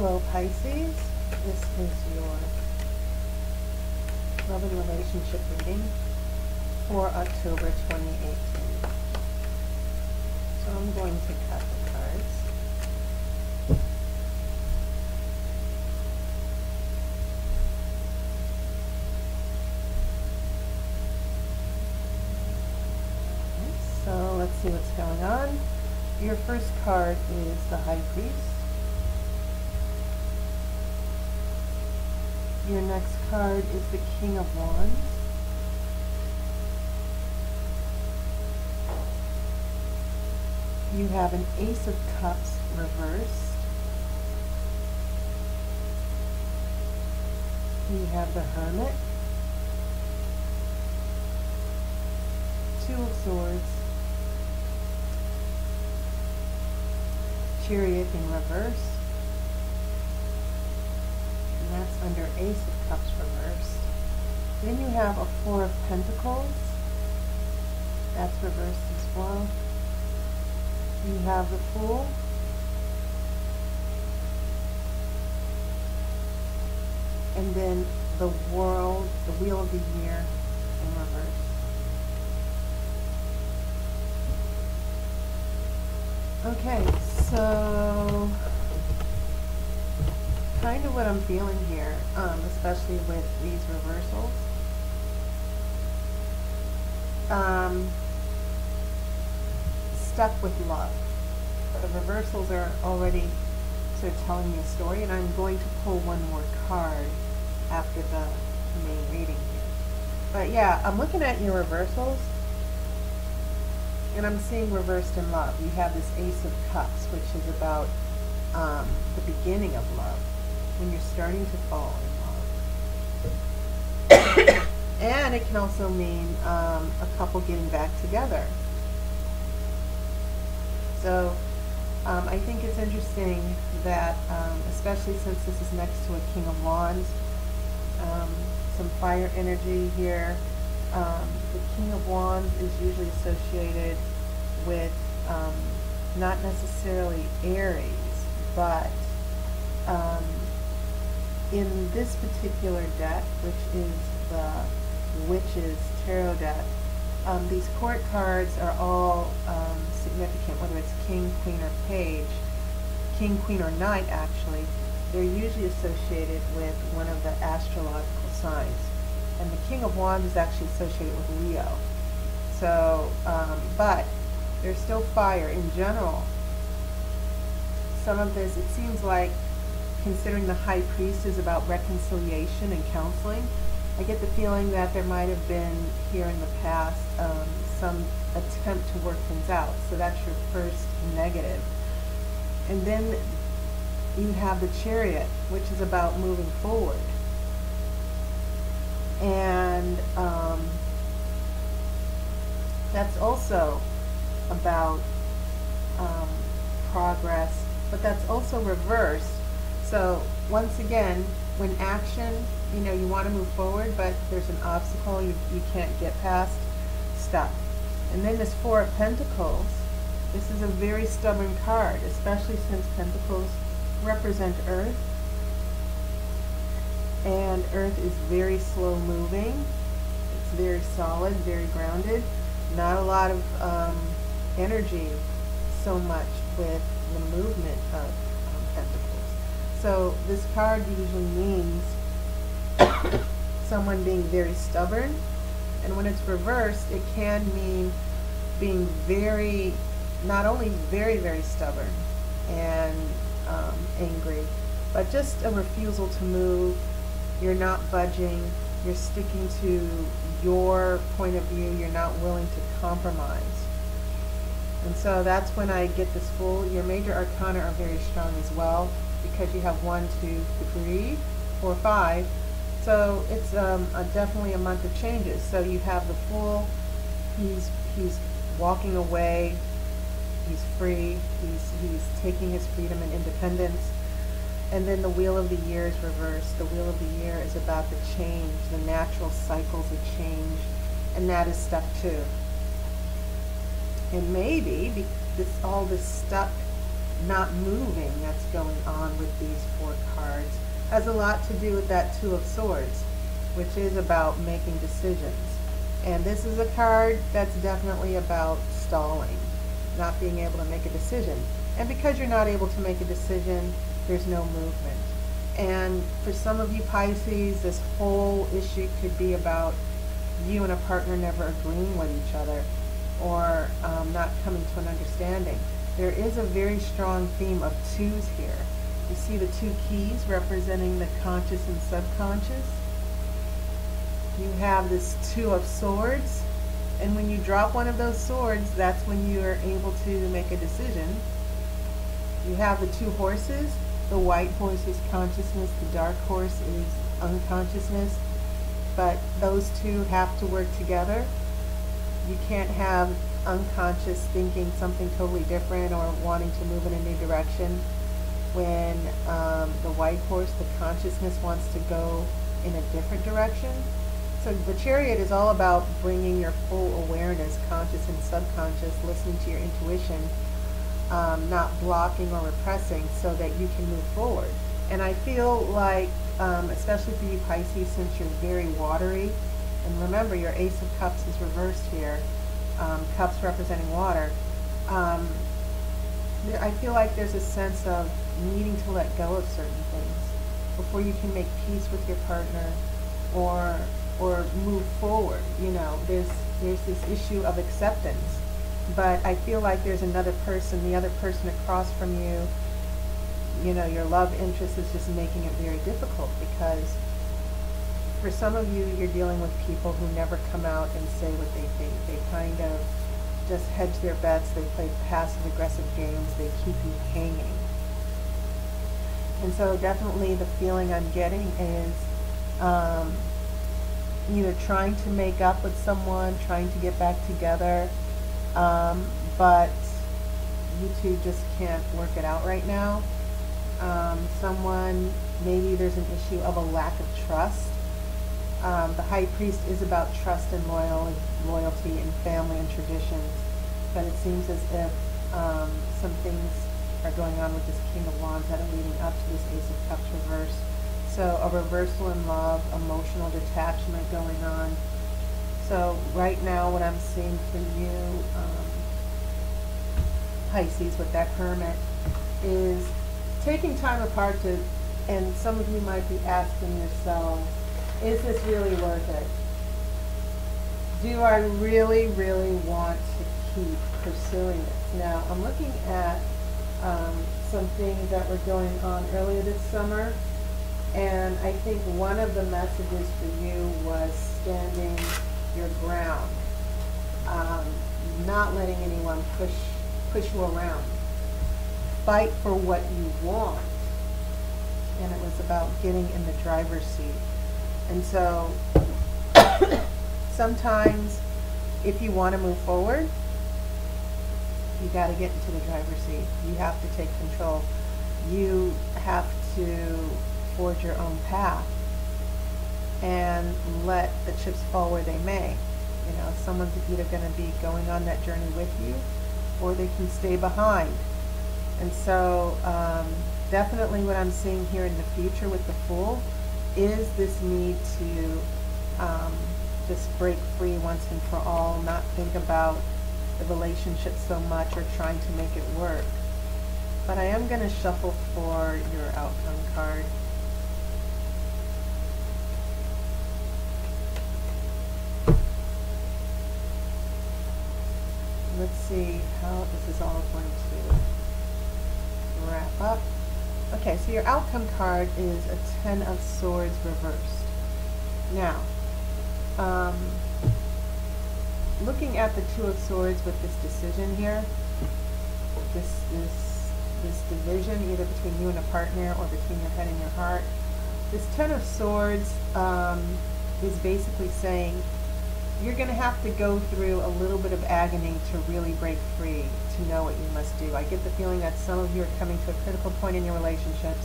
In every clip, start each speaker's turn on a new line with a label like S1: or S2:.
S1: Hello Pisces, this is your love and relationship reading for October 2018. So I'm going to cut the cards. So let's see what's going on. Your first card is the High Priest. Your next card is the King of Wands. You have an Ace of Cups reversed. You have the Hermit, Two of Swords, Chariot in reverse. And that's under Ace of Cups reversed. Then you have a Four of Pentacles. That's reversed as well. You have the Fool. And then the World, the Wheel of the Year in reverse. Okay, so kind of what I'm feeling here, especially with these reversals. Stuck with love. The reversals are already sort of telling me a story, and I'm going to pull one more card after the main reading here. But yeah, I'm looking at your reversals, and I'm seeing reversed in love. You have this Ace of Cups, which is about the beginning of love, when you're starting to fall in love. And it can also mean a couple getting back together. So I think it's interesting that, especially since this is next to a King of Wands, some fire energy here. The King of Wands is usually associated with not necessarily Aries, but in this particular deck, which is the Witch's Tarot deck, these court cards are all significant, whether it's King, Queen, or Page. King, Queen, or Knight, actually, they're usually associated with one of the astrological signs. And the King of Wands is actually associated with Leo. So, but there's still fire in general. Some of this, it seems like, considering the High Priest is about reconciliation and counseling, I get the feeling that there might have been here in the past some attempt to work things out. So that's your first negative. And then you have the Chariot, which is about moving forward. And that's also about progress, but that's also reversed. So once again, when action, you know, you want to move forward, but there's an obstacle you can't get past, stop. And then this Four of Pentacles, this is a very stubborn card, especially since Pentacles represent Earth. And Earth is very slow moving. It's very solid, very grounded. Not a lot of energy so much with the movement of Pentacles. So this card usually means someone being very stubborn. And when it's reversed, it can mean being very, not only very, very stubborn and angry, but just a refusal to move. You're not budging. You're sticking to your point of view. You're not willing to compromise. And so that's when I get this Fool. Your major arcana are very strong as well, because you have 1, 2, 3, 4, 5. So it's definitely a month of changes. So you have the Fool. He's walking away. He's free. He's taking his freedom and independence. And then the Wheel of the Year is reversed. The Wheel of the Year is about the change, the natural cycles of change, and that is stuck too. And maybe all this stuck not moving that's going on with these 4 cards has a lot to do with that 2 of Swords, which is about making decisions. And this is a card that's definitely about stalling, not being able to make a decision. And because you're not able to make a decision, there's no movement. And for some of you Pisces, this whole issue could be about you and a partner never agreeing with each other, or not coming to an understanding. There is a very strong theme of 2s here. You see the 2 keys representing the conscious and subconscious. You have this 2 of Swords, and when you drop one of those swords, that's when you are able to make a decision. You have the 2 horses. The white horse is consciousness, the dark horse is unconsciousness, but those 2 have to work together. You can't have unconscious thinking something totally different or wanting to move in a new direction when the white horse, the consciousness, wants to go in a different direction. So the Chariot is all about bringing your full awareness, conscious and subconscious, listening to your intuition, not blocking or repressing, so that you can move forward. And I feel like, especially for you Pisces, since you're very watery, and remember your Ace of Cups is reversed here, cups representing water, I feel like there's a sense of needing to let go of certain things before you can make peace with your partner or move forward. You know, there's this issue of acceptance, but I feel like there's another person, the other person across from you, you know, your love interest is just making it very difficult, because for some of you, you're dealing with people who never come out and say what they think. They kind of just hedge their bets. They play passive-aggressive games. They keep you hanging. And so definitely the feeling I'm getting is either trying to make up with someone, trying to get back together, but you two just can't work it out right now. Someone, maybe there's an issue of a lack of trust. The High Priest is about trust and loyalty and family and traditions, but it seems as if some things are going on with this King of Wands that are leading up to this Ace of Cups reverse. So a reversal in love, emotional detachment going on. So right now what I'm seeing for you, Pisces, with that Hermit, is taking time apart to, and some of you might be asking yourself, is this really worth it? Do I really, really want to keep pursuing this? Now, I'm looking at some things that were going on earlier this summer, and I think one of the messages for you was standing your ground, not letting anyone push you around. Fight for what you want, and it was about getting in the driver's seat. And so sometimes if you want to move forward, you got to get into the driver's seat. You have to take control. You have to forge your own path and let the chips fall where they may. You know, someone's either going to be going on that journey with you, or they can stay behind. And so definitely what I'm seeing here in the future with the Fool is this need to just break free once and for all, not think about the relationship so much or trying to make it work. But I am going to shuffle for your outcome card. Let's see how this is all going to wrap up. Okay, so your outcome card is a 10 of Swords reversed. Now, looking at the 2 of Swords with this decision here, this division either between you and a partner or between your head and your heart, this 10 of Swords is basically saying you're going to have to go through a little bit of agony to really break free, to know what you must do. I get the feeling that some of you are coming to a critical point in your relationships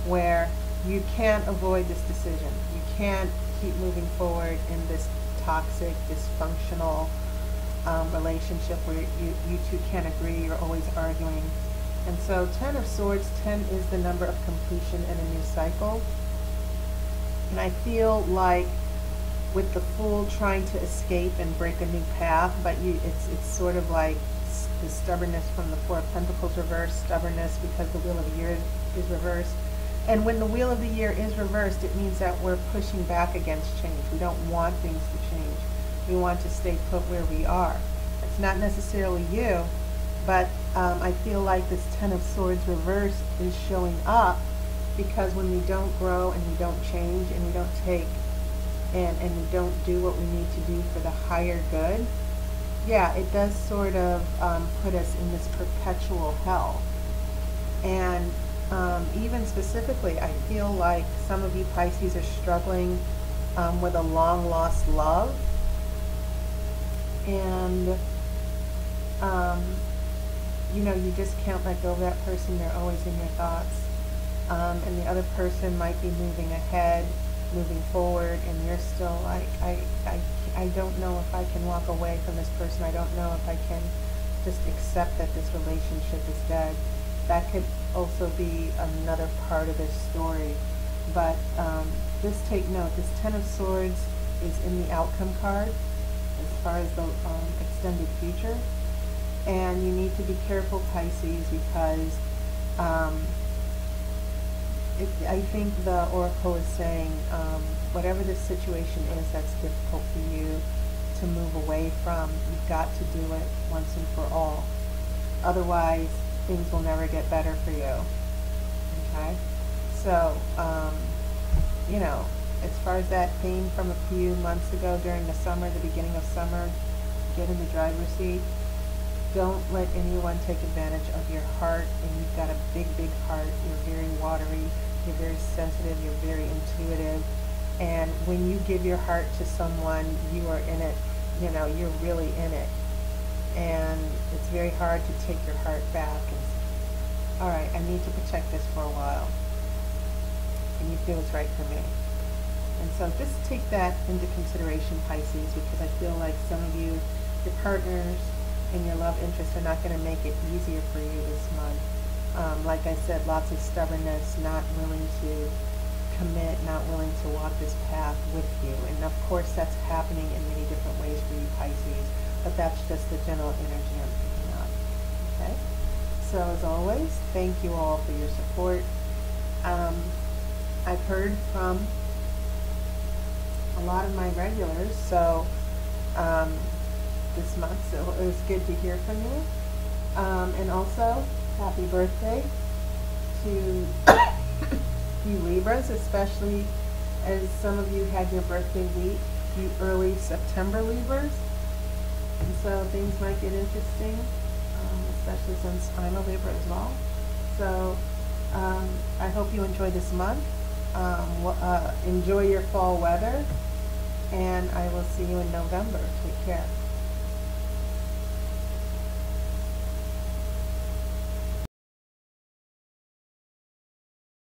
S1: where you can't avoid this decision. You can't keep moving forward in this toxic, dysfunctional relationship where you two can't agree, you're always arguing. And so 10 of Swords, 10 is the number of completion in a new cycle. And I feel like with the Fool trying to escape and break a new path, but it's sort of like the stubbornness from the Four of Pentacles reversed, stubbornness because the Wheel of the Year is reversed. And when the Wheel of the Year is reversed, it means that we're pushing back against change. We don't want things to change. We want to stay put where we are. It's not necessarily you, but I feel like this 10 of Swords reversed is showing up because when we don't grow and we don't change and we don't take and we don't do what we need to do for the higher good, yeah, it does sort of put us in this perpetual hell. And even specifically, I feel like some of you Pisces are struggling with a long lost love. And you know, you just can't let go of that person. They're always in your thoughts. And the other person might be moving ahead, moving forward, and you're still like, I don't know if I can walk away from this person. I don't know if I can just accept that this relationship is dead. That could also be another part of this story. But just take note, this 10 of Swords is in the outcome card as far as the extended future. And you need to be careful, Pisces, because I think the Oracle is saying whatever this situation is that's difficult for you to move away from, you've got to do it once and for all. Otherwise, things will never get better for you. Okay? So, you know, as far as that theme from a few months ago during the summer, the beginning of summer, get in the driver's seat. Don't let anyone take advantage of your heart. And you've got a big, big heart. You're very watery. You're very sensitive. You're very intuitive. And when you give your heart to someone, you are in it. You know, you're really in it. And it's very hard to take your heart back and say, all right, I need to protect this for a while. And you feel it's right for me. And so just take that into consideration, Pisces, because I feel like some of you, your partners and your love interests are not going to make it easier for you this month. Like I said, lots of stubbornness, not willing to commit, not willing to walk this path with you. And of course that's happening in many different ways for you, Pisces, but that's just the general energy I'm picking up. Okay? So as always, thank you all for your support. I've heard from a lot of my regulars, so this month, so it was good to hear from you. And also, happy birthday to you Libras, especially as some of you had your birthday week, you early September Libras. And so things might get interesting, especially since I'm a Libra as well. So I hope you enjoy this month. Enjoy your fall weather, and I will see you in November. Take care.